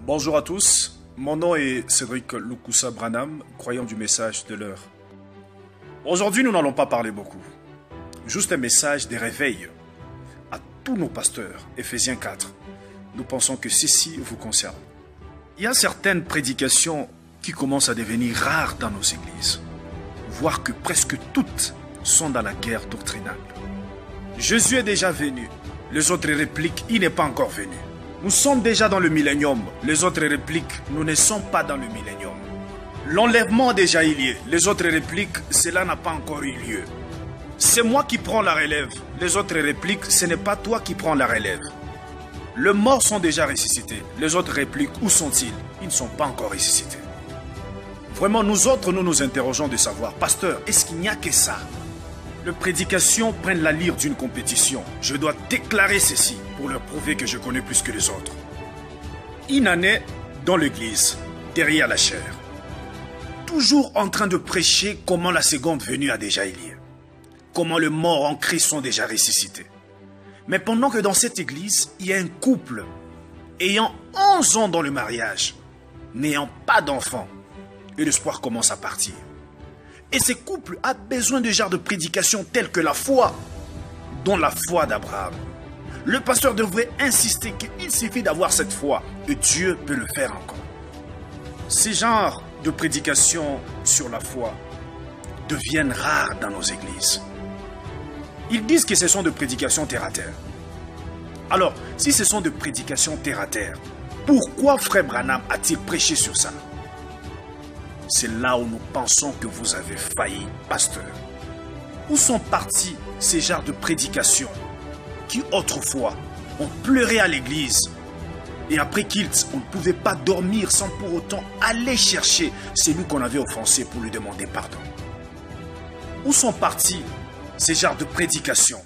Bonjour à tous, mon nom est Cédric Lukusa Branham, croyant du message de l'heure. Aujourd'hui, nous n'allons pas parler beaucoup. Juste un message de réveil à tous nos pasteurs, Ephésiens 4. Nous pensons que ceci vous concerne. Il y a certaines prédications qui commencent à devenir rares dans nos églises, voire que presque toutes sont dans la guerre doctrinale. Jésus est déjà venu. Les autres répliquent, il n'est pas encore venu. Nous sommes déjà dans le millénium. Les autres répliquent, nous ne sommes pas dans le millénium. L'enlèvement a déjà eu lieu. Les autres répliquent, cela n'a pas encore eu lieu. C'est moi qui prends la relève. Les autres répliquent, ce n'est pas toi qui prends la relève. Les morts sont déjà ressuscités. Les autres répliquent, où sont-ils? Ils ne sont pas encore ressuscités. Vraiment, nous autres, nous nous interrogeons de savoir, pasteur, est-ce qu'il n'y a que ça? Les prédications prennent l'allure d'une compétition. Je dois déclarer ceci pour leur prouver que je connais plus que les autres. Une année dans l'église, derrière la chair. Toujours en train de prêcher comment la seconde venue a déjà eu lieu. Comment les morts en Christ sont déjà ressuscités. Mais pendant que dans cette église, il y a un couple ayant 11 ans dans le mariage, n'ayant pas d'enfants, et l'espoir commence à partir. Et ce couple a besoin de genre de prédication telle que la foi, dont la foi d'Abraham. Le pasteur devrait insister qu'il suffit d'avoir cette foi et Dieu peut le faire encore. Ces genres de prédications sur la foi deviennent rares dans nos églises. Ils disent que ce sont de prédications terre à terre. Alors, si ce sont de prédications terre à terre, pourquoi Frère Branham a-t-il prêché sur ça? C'est là où nous pensons que vous avez failli, pasteur. Où sont partis ces genres de prédications qui autrefois ont pleuré à l'église et après qu'ils on ne pouvait pas dormir sans pour autant aller chercher celui qu'on avait offensé pour lui demander pardon? Où sont partis ces genres de prédications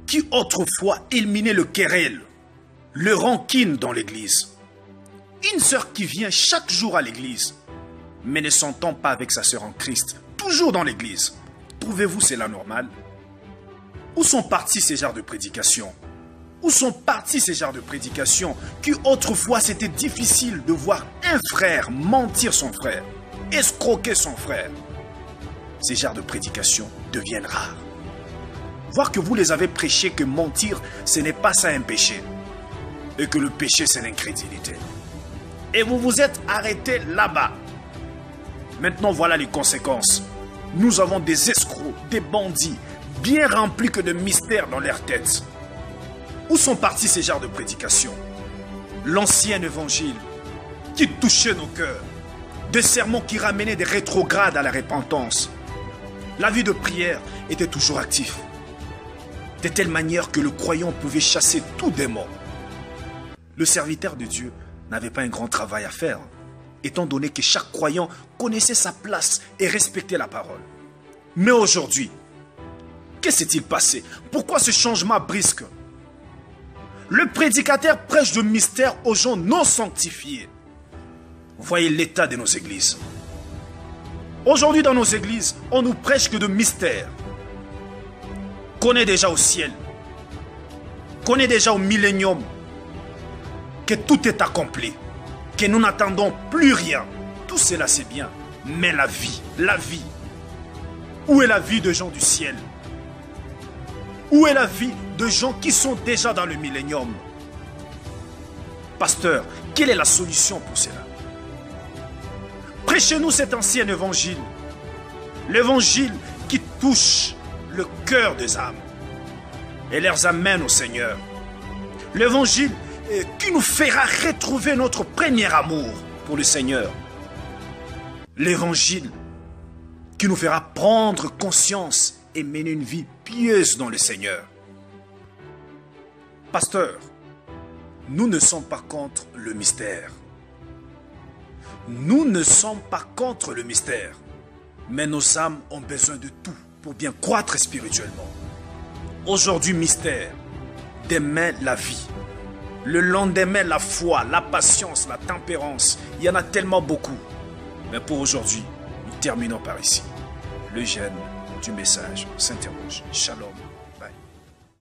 qui autrefois éliminaient le querelle, le rancune dans l'église? Une sœur qui vient chaque jour à l'église mais ne s'entend pas avec sa sœur en Christ, toujours dans l'église. Trouvez-vous cela normal? Où sont partis ces genres de prédications? Où sont partis ces genres de prédications qui autrefois c'était difficile de voir un frère mentir son frère, escroquer son frère? Ces genres de prédications deviennent rares. Voir que vous les avez prêchés que mentir, ce n'est pas ça un péché, et que le péché c'est l'incrédulité. Et vous vous êtes arrêtés là-bas. Maintenant, voilà les conséquences. Nous avons des escrocs, des bandits, bien remplis que de mystères dans leur tête. Où sont partis ces genres de prédications? L'ancien évangile qui touchait nos cœurs. Des sermons qui ramenaient des rétrogrades à la repentance. La vie de prière était toujours active. De telle manière que le croyant pouvait chasser tout démon. Le serviteur de Dieu n'avait pas un grand travail à faire, étant donné que chaque croyant connaissait sa place et respectait la parole. Mais aujourd'hui, que s'est-il passé? Pourquoi ce changement brusque? Le prédicateur prêche de mystère aux gens non sanctifiés. Voyez l'état de nos églises. Aujourd'hui dans nos églises, on nous prêche que de mystère. Qu'on est déjà au ciel, qu'on est déjà au millénium, que tout est accompli, que nous n'attendons plus rien. Tout cela c'est bien, mais la vie, où est la vie de gens du ciel? Où est la vie de gens qui sont déjà dans le millénium? Pasteur, quelle est la solution pour cela? Prêchez-nous cet ancien évangile, l'évangile qui touche le cœur des âmes et les amène au Seigneur. L'évangile qui nous fera retrouver notre premier amour pour le Seigneur. L'évangile qui nous fera prendre conscience et mener une vie pieuse dans le Seigneur. Pasteur, nous ne sommes pas contre le mystère. Nous ne sommes pas contre le mystère. Mais nos âmes ont besoin de tout pour bien croître spirituellement. Aujourd'hui, mystère. Demain, la vie. Le lendemain, la foi, la patience, la tempérance. Il y en a tellement beaucoup. Mais pour aujourd'hui, nous terminons par ici. Le jeûne du message s'interroge. Shalom.